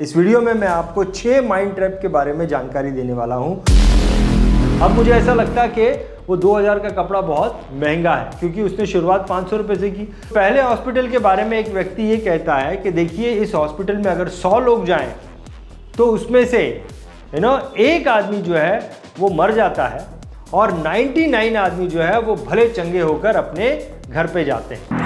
इस वीडियो में मैं आपको 6 माइंड ट्रैप के बारे में जानकारी देने वाला हूं। अब मुझे ऐसा लगता है कि वो 2000 का कपड़ा बहुत महंगा है क्योंकि उसने शुरुआत 500 रुपये से की। पहले हॉस्पिटल के बारे में एक व्यक्ति ये कहता है कि देखिए इस हॉस्पिटल में अगर 100 लोग जाएं तो उसमें से एक आदमी जो है वो मर जाता है और 99 आदमी जो है वो भले चंगे होकर अपने घर पे जाते हैं।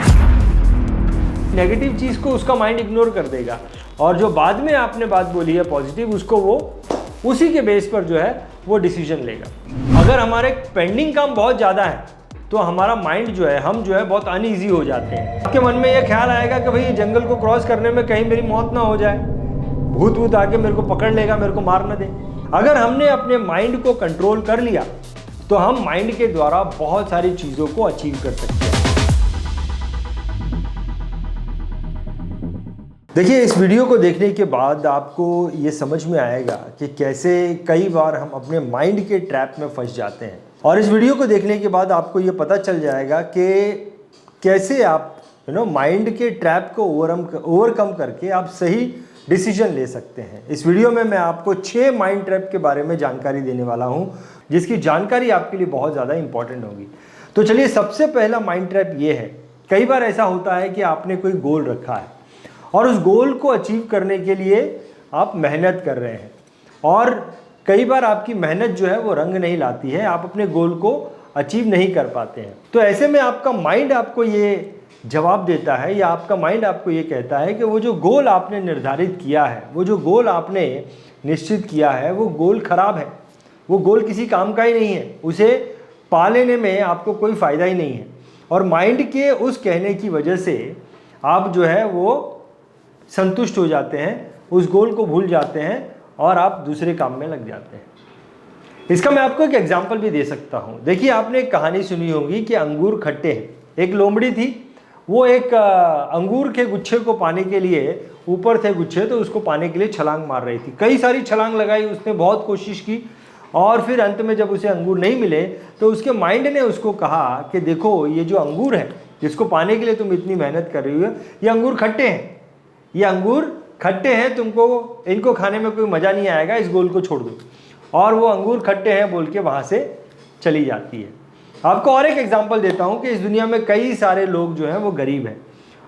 नेगेटिव चीज़ को उसका माइंड इग्नोर कर देगा और जो बाद में आपने बात बोली है पॉजिटिव, उसको वो उसी के बेस पर जो है वो डिसीजन लेगा। अगर हमारे पेंडिंग काम बहुत ज़्यादा है तो हमारा माइंड जो है हम जो है बहुत अनईजी हो जाते हैं। आपके मन में ये ख्याल आएगा कि भाई जंगल को क्रॉस करने में कहीं मेरी मौत ना हो जाए, भूत आके मेरे को पकड़ लेगा, मेरे को मार न दे। अगर हमने अपने माइंड को कंट्रोल कर लिया तो हम माइंड के द्वारा बहुत सारी चीज़ों को अचीव कर सकते हैं। देखिए इस वीडियो को देखने के बाद आपको ये समझ में आएगा कि कैसे कई बार हम अपने माइंड के ट्रैप में फंस जाते हैं, और इस वीडियो को देखने के बाद आपको ये पता चल जाएगा कि कैसे आप माइंड के ट्रैप को ओवरकम करके आप सही डिसीजन ले सकते हैं। इस वीडियो में मैं आपको 6 माइंड ट्रैप के बारे में जानकारी देने वाला हूँ, जिसकी जानकारी आपके लिए बहुत ज़्यादा इंपॉर्टेंट होगी। तो चलिए, सबसे पहला माइंड ट्रैप ये है, कई बार ऐसा होता है कि आपने कोई गोल रखा है और उस गोल को अचीव करने के लिए आप मेहनत कर रहे हैं और कई बार आपकी मेहनत जो है वो रंग नहीं लाती है, आप अपने गोल को अचीव नहीं कर पाते हैं। तो ऐसे में आपका माइंड आपको ये जवाब देता है या आपका माइंड आपको ये कहता है कि वो जो गोल आपने निर्धारित किया है, वो जो गोल आपने निश्चित किया है, वो गोल खराब है, वो गोल किसी काम का ही नहीं है, उसे पा लेने में आपको कोई फ़ायदा ही नहीं है। और माइंड के उस कहने की वजह से आप जो है वो संतुष्ट हो जाते हैं, उस गोल को भूल जाते हैं और आप दूसरे काम में लग जाते हैं। इसका मैं आपको एक एग्जांपल भी दे सकता हूँ। देखिए, आपने एक कहानी सुनी होगी कि अंगूर खट्टे हैं। एक लोमड़ी थी, वो एक अंगूर के गुच्छे को पाने के लिए, ऊपर थे गुच्छे तो उसको पाने के लिए छलांग मार रही थी। कई सारी छलांग लगाई उसने, बहुत कोशिश की और फिर अंत में जब उसे अंगूर नहीं मिले तो उसके माइंड ने उसको कहा कि देखो ये जो अंगूर है जिसको पाने के लिए तुम इतनी मेहनत कर रही हो, ये अंगूर खट्टे हैं, ये अंगूर खट्टे हैं, तुमको इनको खाने में कोई मज़ा नहीं आएगा, इस गोल को छोड़ दो। और वो अंगूर खट्टे हैं बोल के वहाँ से चली जाती है। आपको और एक एग्जांपल देता हूँ कि इस दुनिया में कई सारे लोग जो हैं वो गरीब हैं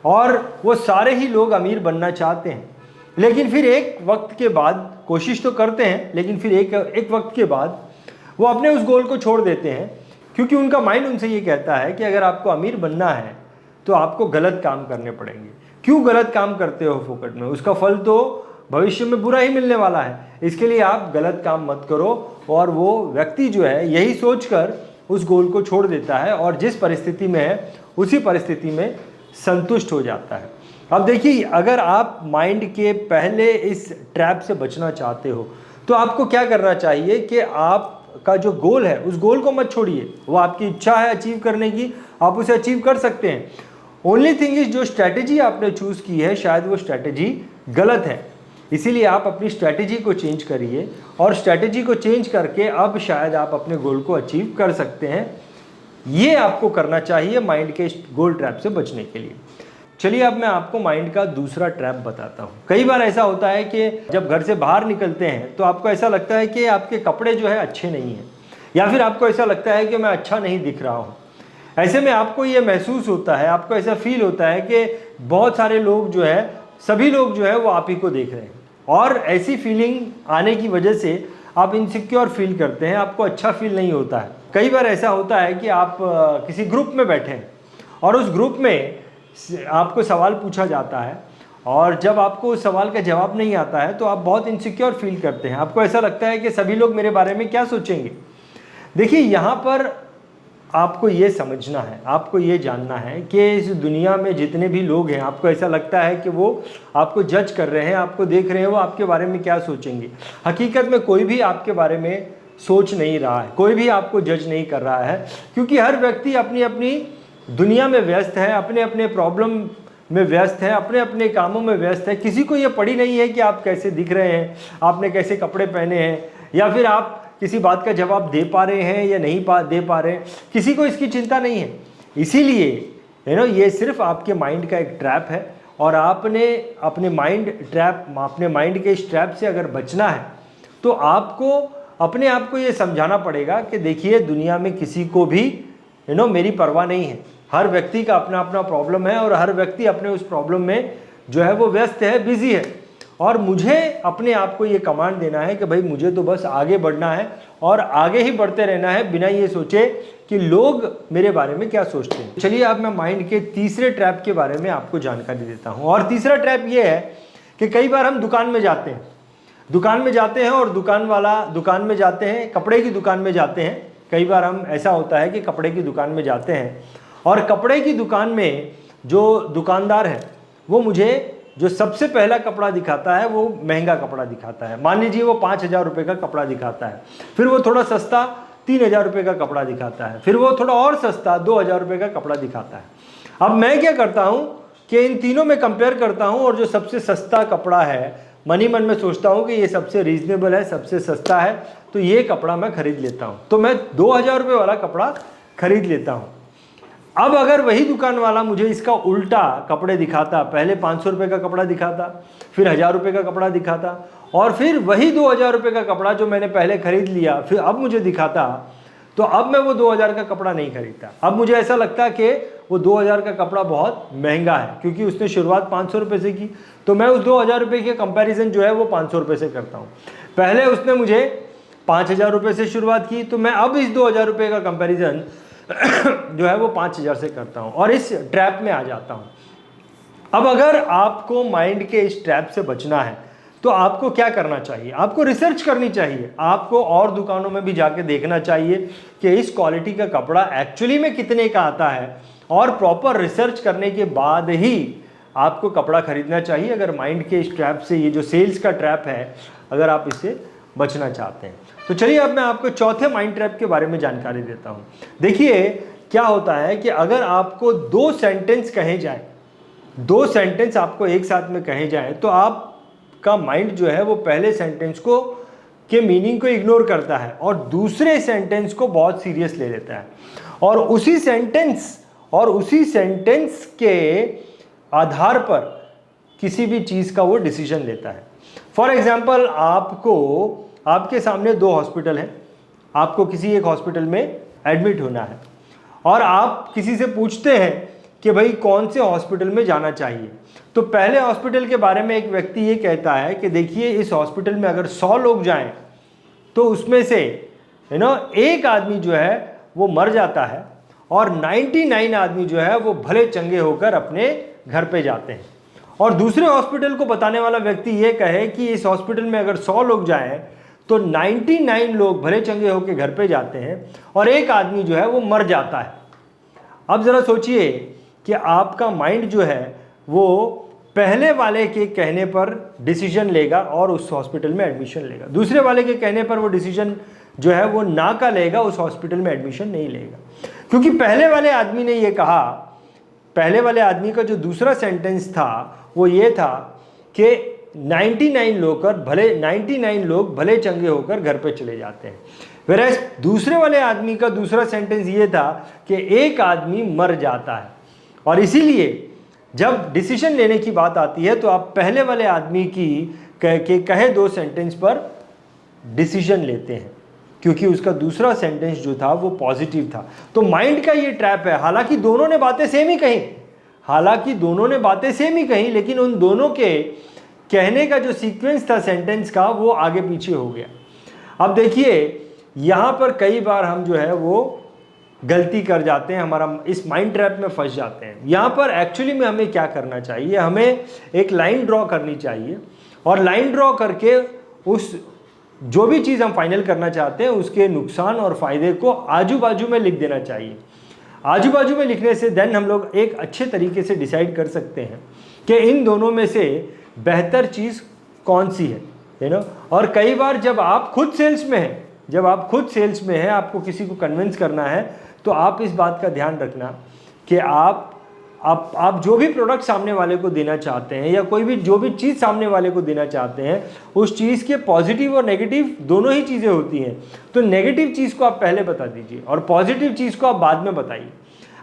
और वो सारे ही लोग अमीर बनना चाहते हैं, लेकिन फिर एक वक्त के बाद कोशिश तो करते हैं, लेकिन फिर एक वक्त के बाद वो अपने उस गोल को छोड़ देते हैं, क्योंकि उनका माइंड उनसे ये कहता है कि अगर आपको अमीर बनना है तो आपको गलत काम करने पड़ेंगे। क्यों गलत काम करते हो फोकट में, उसका फल तो भविष्य में बुरा ही मिलने वाला है, इसके लिए आप गलत काम मत करो। और वो व्यक्ति जो है यही सोचकर उस गोल को छोड़ देता है और जिस परिस्थिति में है उसी परिस्थिति में संतुष्ट हो जाता है। अब देखिए, अगर आप माइंड के पहले इस ट्रैप से बचना चाहते हो तो आपको क्या करना चाहिए कि आपका जो गोल है उस गोल को मत छोड़िए। वो आपकी इच्छा है अचीव करने की, आप उसे अचीव कर सकते हैं। ओनली थिंग इज, जो स्ट्रैटेजी आपने चूज़ की है शायद वो स्ट्रैटेजी गलत है, इसीलिए आप अपनी स्ट्रैटेजी को चेंज करिए और स्ट्रैटेजी को चेंज करके अब शायद आप अपने गोल को अचीव कर सकते हैं। ये आपको करना चाहिए माइंड के गोल ट्रैप से बचने के लिए। चलिए, अब मैं आपको माइंड का दूसरा ट्रैप बताता हूँ। कई बार ऐसा होता है कि जब घर से बाहर निकलते हैं तो आपको ऐसा लगता है कि आपके कपड़े जो है अच्छे नहीं हैं, या फिर आपको ऐसा लगता है कि मैं अच्छा नहीं दिख रहा हूँ। ऐसे में आपको ये महसूस होता है, आपको ऐसा फील होता है कि बहुत सारे लोग जो है, सभी लोग जो है वो आप ही को देख रहे हैं, और ऐसी फीलिंग आने की वजह से आप इनसिक्योर फील करते हैं, आपको अच्छा फील नहीं होता है। कई बार ऐसा होता है कि आप किसी ग्रुप में बैठे हैं और उस ग्रुप में आपको सवाल पूछा जाता है और जब आपको उस सवाल का जवाब नहीं आता है तो आप बहुत इनसिक्योर फील करते हैं। आपको ऐसा लगता है कि सभी लोग मेरे बारे में क्या सोचेंगे। देखिए, यहाँ पर आपको ये समझना है, आपको ये जानना है कि इस दुनिया में जितने भी लोग हैं, आपको ऐसा लगता है कि वो आपको जज कर रहे हैं, आपको देख रहे हैं, वो आपके बारे में क्या सोचेंगे। हकीकत में कोई भी आपके बारे में सोच नहीं रहा है, कोई भी आपको जज नहीं कर रहा है, क्योंकि हर व्यक्ति अपनी अपनी दुनिया में व्यस्त है, अपने अपने प्रॉब्लम में व्यस्त है, अपने अपने कामों में व्यस्त है। किसी को ये पड़ी नहीं है कि आप कैसे दिख रहे हैं, आपने कैसे कपड़े पहने हैं, या फिर आप किसी बात का जवाब दे पा रहे हैं या नहीं दे पा रहे हैं। किसी को इसकी चिंता नहीं है। इसीलिए ये सिर्फ आपके माइंड का एक ट्रैप है और आपने अपने माइंड के इस ट्रैप से अगर बचना है तो आपको अपने आप को ये समझाना पड़ेगा कि देखिए दुनिया में किसी को भी मेरी परवाह नहीं है। हर व्यक्ति का अपना अपना प्रॉब्लम है और हर व्यक्ति अपने उस प्रॉब्लम में जो है वो व्यस्त है, बिजी है। और मुझे अपने आप को ये कमांड देना है कि भाई मुझे तो बस आगे बढ़ना है और आगे ही बढ़ते रहना है, बिना ये सोचे कि लोग मेरे बारे में क्या सोचते हैं। चलिए अब मैं माइंड के तीसरे ट्रैप के बारे में आपको जानकारी देता हूँ। और तीसरा ट्रैप ये है कि कई बार हम दुकान में जाते हैं और दुकान में जाते हैं, कपड़े की दुकान में जाते हैं। कई बार हम ऐसा होता है कि कपड़े की दुकान में जाते हैं और कपड़े की दुकान में जो दुकानदार है वो मुझे जो सबसे पहला कपड़ा दिखाता है वो महंगा कपड़ा दिखाता है। मान लीजिए वो 5,000 रुपये का कपड़ा दिखाता है, फिर वो थोड़ा सस्ता 3,000 रुपये का कपड़ा दिखाता है, फिर वो थोड़ा और सस्ता 2,000 रुपये का कपड़ा दिखाता है। अब मैं क्या करता हूँ कि इन तीनों में कंपेयर करता हूँ और जो सबसे सस्ता कपड़ा है मन ही मन में सोचता हूँ कि ये सबसे रीजनेबल है, सबसे सस्ता है, तो ये कपड़ा मैं खरीद लेता हूँ। तो मैं 2,000 रुपये वाला कपड़ा खरीद लेता हूँ। अब अगर वही दुकान वाला मुझे इसका उल्टा कपड़े दिखाता, पहले 500 रुपये का कपड़ा दिखाता, फिर 1,000 रुपये का कपड़ा दिखाता और फिर वही 2,000 रुपये का कपड़ा जो मैंने पहले खरीद लिया फिर अब मुझे दिखाता, तो अब मैं वो 2,000 का कपड़ा नहीं खरीदता। अब मुझे ऐसा लगता कि वो 2,000 का कपड़ा बहुत महंगा है क्योंकि उसने शुरुआत 500 रुपये से की, तो मैं उस 2,000 रुपये के कंपैरिजन जो है वो 500 रुपये से करता हूँ। पहले उसने मुझे 5,000 रुपये से शुरुआत की, तो मैं अब इस 2,000 रुपये का कंपैरिजन जो है वो 5,000 से करता हूँ और इस ट्रैप में आ जाता हूँ। अब अगर आपको माइंड के इस ट्रैप से बचना है तो आपको क्या करना चाहिए? आपको रिसर्च करनी चाहिए, आपको और दुकानों में भी जाके देखना चाहिए कि इस क्वालिटी का कपड़ा एक्चुअली में कितने का आता है और प्रॉपर रिसर्च करने के बाद ही आपको कपड़ा खरीदना चाहिए अगर माइंड के इस ट्रैप से, ये जो सेल्स का ट्रैप है, अगर आप इससे बचना चाहते हैं। तो चलिए अब मैं आपको चौथे माइंड ट्रैप के बारे में जानकारी देता हूं। देखिए क्या होता है कि अगर आपको 2 सेंटेंस कहे जाए, 2 सेंटेंस आपको एक साथ में कहे जाए, तो आपका माइंड जो है वो पहले सेंटेंस को के मीनिंग को इग्नोर करता है और दूसरे सेंटेंस को बहुत सीरियस ले लेता है और उसी सेंटेंस के आधार पर किसी भी चीज़ का वो डिसीजन लेता है। फॉर एग्जाम्पल, आपके सामने 2 हॉस्पिटल हैं, आपको किसी एक हॉस्पिटल में एडमिट होना है और आप किसी से पूछते हैं कि भाई कौन से हॉस्पिटल में जाना चाहिए। तो पहले हॉस्पिटल के बारे में एक व्यक्ति ये कहता है कि देखिए इस हॉस्पिटल में अगर 100 लोग जाएं तो उसमें से एक आदमी जो है वो मर जाता है और 99 आदमी जो है वो भले चंगे होकर अपने घर पे जाते हैं। और दूसरे हॉस्पिटल को बताने वाला व्यक्ति ये कहे कि इस हॉस्पिटल में अगर 100 लोग जाएं तो 99 लोग भले चंगे होकर घर पे जाते हैं और एक आदमी जो है वो मर जाता है। अब ज़रा सोचिए कि आपका माइंड जो है वो पहले वाले के कहने पर डिसीजन लेगा और उस हॉस्पिटल में एडमिशन लेगा, दूसरे वाले के कहने पर वो डिसीजन जो है वो ना का लेगा, उस हॉस्पिटल में एडमिशन नहीं लेगा। क्योंकि पहले वाले आदमी ने ये कहा, पहले वाले आदमी का जो दूसरा सेंटेंस था वो ये था कि 99 लोग भले चंगे होकर घर पे चले जाते हैं। वेरएज़ दूसरे वाले आदमी का दूसरा सेंटेंस ये था कि एक आदमी मर जाता है। और इसीलिए जब डिसीजन लेने की बात आती है तो आप पहले वाले आदमी की कहे 2 सेंटेंस पर डिसीजन लेते हैं क्योंकि उसका दूसरा सेंटेंस जो था वो पॉजिटिव था। तो माइंड का ये ट्रैप है। हालांकि दोनों ने बातें सेम ही कहीं, लेकिन उन दोनों के कहने का जो सीक्वेंस था सेंटेंस का वो आगे पीछे हो गया। अब देखिए यहाँ पर कई बार हम जो है वो गलती कर जाते हैं, हमारा इस माइंड ट्रैप में फंस जाते हैं। यहाँ पर एक्चुअली में हमें क्या करना चाहिए, हमें एक लाइन ड्रॉ करनी चाहिए और लाइन ड्रॉ करके उस जो भी चीज़ हम फाइनल करना चाहते हैं उसके नुकसान और फ़ायदे को आजू बाजू में लिख देना चाहिए। आजू बाजू में लिखने से देन हम लोग एक अच्छे तरीके से डिसाइड कर सकते हैं कि इन दोनों में से बेहतर चीज़ कौन सी है और कई बार जब आप खुद सेल्स में हैं, आपको किसी को कन्विंस करना है तो आप इस बात का ध्यान रखना कि आप जो भी प्रोडक्ट सामने वाले को देना चाहते हैं या कोई भी जो भी चीज़ सामने वाले को देना चाहते हैं उस चीज़ के पॉजिटिव और नेगेटिव दोनों ही चीज़ें होती हैं। तो नेगेटिव चीज़ को आप पहले बता दीजिए और पॉजिटिव चीज़ को आप बाद में बताइए।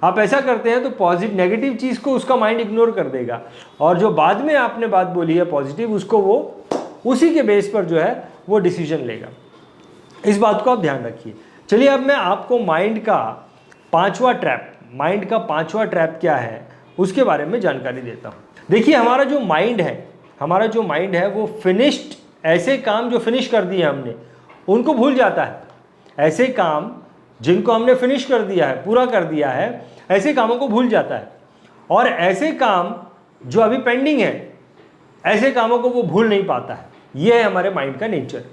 आप ऐसा करते हैं तो पॉजिटिव नेगेटिव चीज़ को उसका माइंड इग्नोर कर देगा, और जो बाद में आपने बात बोली है पॉजिटिव, उसको वो उसी के बेस पर जो है वो डिसीजन लेगा। इस बात को आप ध्यान रखिए। चलिए अब मैं आपको माइंड का पांचवा ट्रैप क्या है उसके बारे में जानकारी देता हूँ। देखिए हमारा जो माइंड है वो फिनिश्ड, ऐसे काम जो फिनिश कर दिए हमने उनको भूल जाता है। ऐसे काम जिनको हमने फिनिश कर दिया है, पूरा कर दिया है, ऐसे कामों को भूल जाता है। और ऐसे काम जो अभी पेंडिंग है, ऐसे कामों को वो भूल नहीं पाता है। ये है हमारे माइंड का नेचर।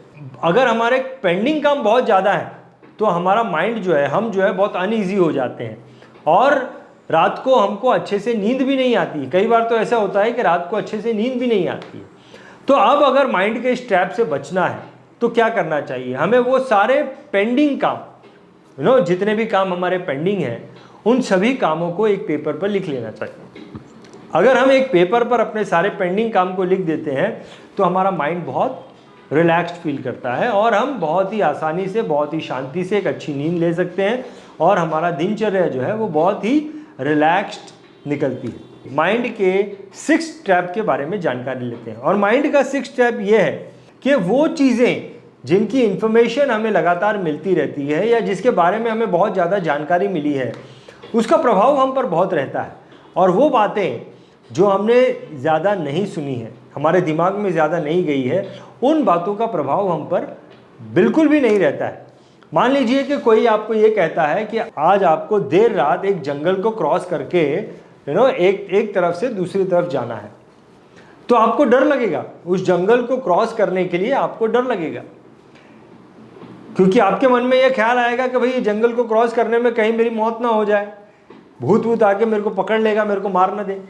अगर हमारे पेंडिंग काम बहुत ज़्यादा है तो हमारा माइंड जो है, हम जो है बहुत अनईजी हो जाते हैं, और रात को हमको अच्छे से नींद भी नहीं आती। कई बार तो ऐसा होता है कि रात को अच्छे से नींद भी नहीं आती है। तो अब अगर माइंड के इस ट्रैप से बचना है तो क्या करना चाहिए? हमें वो सारे पेंडिंग काम, जितने भी काम हमारे पेंडिंग हैं, उन सभी कामों को एक पेपर पर लिख लेना चाहिए। अगर हम एक पेपर पर अपने सारे पेंडिंग काम को लिख देते हैं तो हमारा माइंड बहुत रिलैक्स्ड फील करता है, और हम बहुत ही आसानी से, बहुत ही शांति से एक अच्छी नींद ले सकते हैं, और हमारा दिनचर्या जो है वो बहुत ही रिलैक्स्ड निकलती है। माइंड के 6 ट्रैप के बारे में जानकारी लेते हैं। और माइंड का 6 ट्रैप ये है कि वो चीज़ें जिनकी इन्फॉर्मेशन हमें लगातार मिलती रहती है, या जिसके बारे में हमें बहुत ज़्यादा जानकारी मिली है, उसका प्रभाव हम पर बहुत रहता है। और वो बातें जो हमने ज़्यादा नहीं सुनी है, हमारे दिमाग में ज़्यादा नहीं गई है, उन बातों का प्रभाव हम पर बिल्कुल भी नहीं रहता है। मान लीजिए कि कोई आपको ये कहता है कि आज आपको देर रात एक जंगल को क्रॉस करके एक तरफ से दूसरी तरफ जाना है, तो आपको डर लगेगा। उस जंगल को क्रॉस करने के लिए आपको डर लगेगा, क्योंकि आपके मन में यह ख्याल आएगा कि भाई ये जंगल को क्रॉस करने में कहीं मेरी मौत ना हो जाए, भूत आके मेरे को पकड़ लेगा, मेरे को मार ना दे।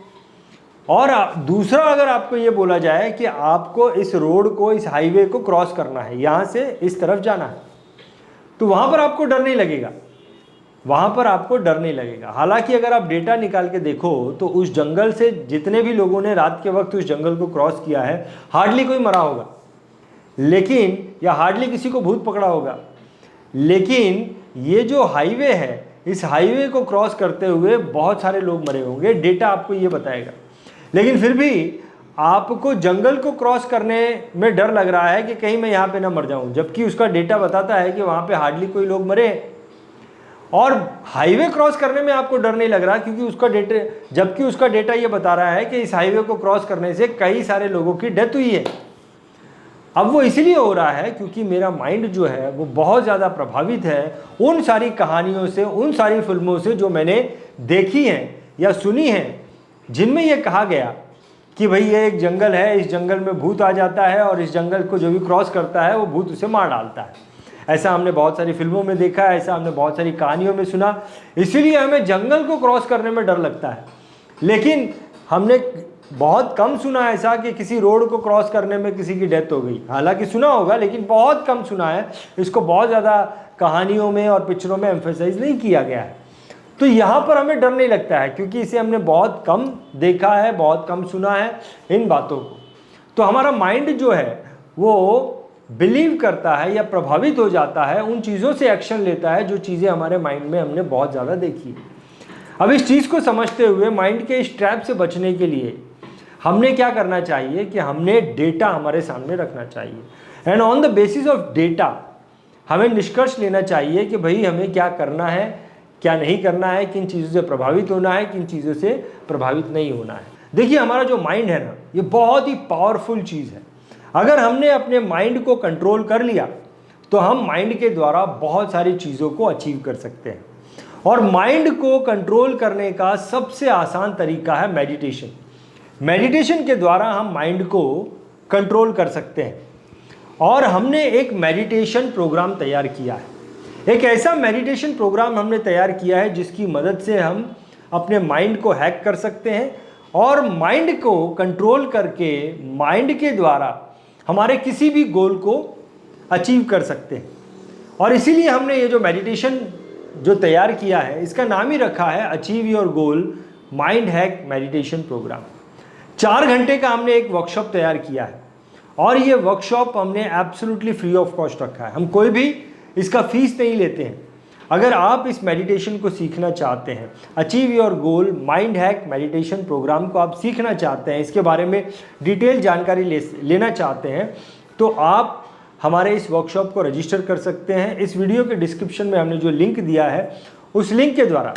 और दूसरा, अगर आपको ये बोला जाए कि आपको इस रोड को, इस हाईवे को क्रॉस करना है, यहाँ से इस तरफ जाना है, तो वहाँ पर आपको डर नहीं लगेगा, वहाँ पर आपको डर नहीं लगेगा। हालांकि अगर आप डेटा निकाल के देखो तो उस जंगल से जितने भी लोगों ने रात के वक्त उस जंगल को क्रॉस किया है, हार्डली कोई मरा होगा, लेकिन या हार्डली किसी को भूत पकड़ा होगा। लेकिन ये जो हाईवे है, इस हाईवे को क्रॉस करते हुए बहुत सारे लोग मरे होंगे, डेटा आपको ये बताएगा। लेकिन फिर भी आपको जंगल को क्रॉस करने में डर लग रहा है कि कहीं मैं यहाँ पे ना मर जाऊँ, जबकि उसका डेटा बताता है कि वहाँ पे हार्डली कोई लोग मरे। और हाईवे क्रॉस करने में आपको डर नहीं लग रहा जबकि उसका डेटा ये बता रहा है कि इस हाईवे को क्रॉस करने से कई सारे लोगों की डेथ हुई है। अब वो इसलिए हो रहा है क्योंकि मेरा माइंड जो है वो बहुत ज़्यादा प्रभावित है उन सारी कहानियों से, उन सारी फिल्मों से जो मैंने देखी हैं या सुनी हैं, जिनमें यह कहा गया कि भाई ये एक जंगल है, इस जंगल में भूत आ जाता है, और इस जंगल को जो भी क्रॉस करता है वो भूत उसे मार डालता है। ऐसा हमने बहुत सारी फिल्मों में देखा है, ऐसा हमने बहुत सारी कहानियों में सुना, इसीलिए हमें जंगल को क्रॉस करने में डर लगता है। लेकिन हमने बहुत कम सुना ऐसा कि किसी रोड को क्रॉस करने में किसी की डेथ हो गई। हालांकि सुना होगा, लेकिन बहुत कम सुना है, इसको बहुत ज़्यादा कहानियों में और पिक्चरों में एम्फेसाइज नहीं किया गया है। तो यहाँ पर हमें डर नहीं लगता है क्योंकि इसे हमने बहुत कम देखा है, बहुत कम सुना है इन बातों को। तो हमारा माइंड जो है वो बिलीव करता है या प्रभावित हो जाता है, उन चीज़ों से एक्शन लेता है जो चीज़ें हमारे माइंड में हमने बहुत ज़्यादा देखी है। अब इस चीज़ को समझते हुए माइंड के इस ट्रैप से बचने के लिए हमने क्या करना चाहिए कि हमने डेटा हमारे सामने रखना चाहिए, and on the basis of data हमें निष्कर्ष लेना चाहिए कि भाई हमें क्या करना है, क्या नहीं करना है, किन चीज़ों से प्रभावित होना है, किन चीज़ों से प्रभावित नहीं होना है। देखिए हमारा जो माइंड है ना, ये बहुत ही पावरफुल चीज़ है। अगर हमने अपने माइंड को कंट्रोल कर लिया तो हम माइंड के द्वारा बहुत सारी चीज़ों को अचीव कर सकते हैं। और माइंड को कंट्रोल करने का सबसे आसान तरीका है मेडिटेशन। मेडिटेशन के द्वारा हम माइंड को कंट्रोल कर सकते हैं। और हमने एक मेडिटेशन प्रोग्राम तैयार किया है, एक ऐसा मेडिटेशन प्रोग्राम हमने तैयार किया है जिसकी मदद से हम अपने माइंड को हैक कर सकते हैं और माइंड को कंट्रोल करके माइंड के द्वारा हमारे किसी भी गोल को अचीव कर सकते हैं। और इसीलिए हमने ये जो मेडिटेशन जो तैयार किया है, इसका नाम ही रखा है achieve your goal mind hack meditation program. 4 घंटे का हमने एक वर्कशॉप तैयार किया है और ये वर्कशॉप हमने एब्सोल्युटली फ्री ऑफ कॉस्ट रखा है। हम कोई भी इसका फीस नहीं लेते हैं। अगर आप इस मेडिटेशन को सीखना चाहते हैं, achieve your goal mind hack meditation program को आप सीखना चाहते हैं, इसके बारे में डिटेल जानकारी लेना चाहते हैं, तो आप हमारे इस वर्कशॉप को रजिस्टर कर सकते हैं। इस वीडियो के डिस्क्रिप्शन में हमने जो लिंक दिया है, उस लिंक के द्वारा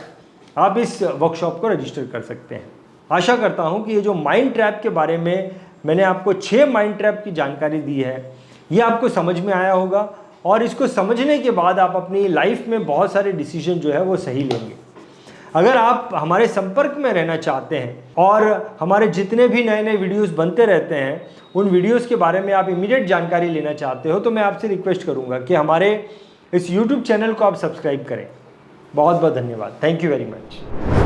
आप इस वर्कशॉप को रजिस्टर कर सकते हैं। आशा करता हूं कि ये जो माइंड ट्रैप के बारे में मैंने आपको 6 माइंड ट्रैप की जानकारी दी है, ये आपको समझ में आया होगा और इसको समझने के बाद आप अपनी लाइफ में बहुत सारे डिसीजन जो है वो सही लेंगे। अगर आप हमारे संपर्क में रहना चाहते हैं और हमारे जितने भी नए नए वीडियोस बनते रहते हैं, उन वीडियोस के बारे में आप इमीडिएट जानकारी लेना चाहते हो, तो मैं आपसे रिक्वेस्ट करूंगा कि हमारे इस YouTube चैनल को आप सब्सक्राइब करें। बहुत बहुत धन्यवाद। Thank you very much.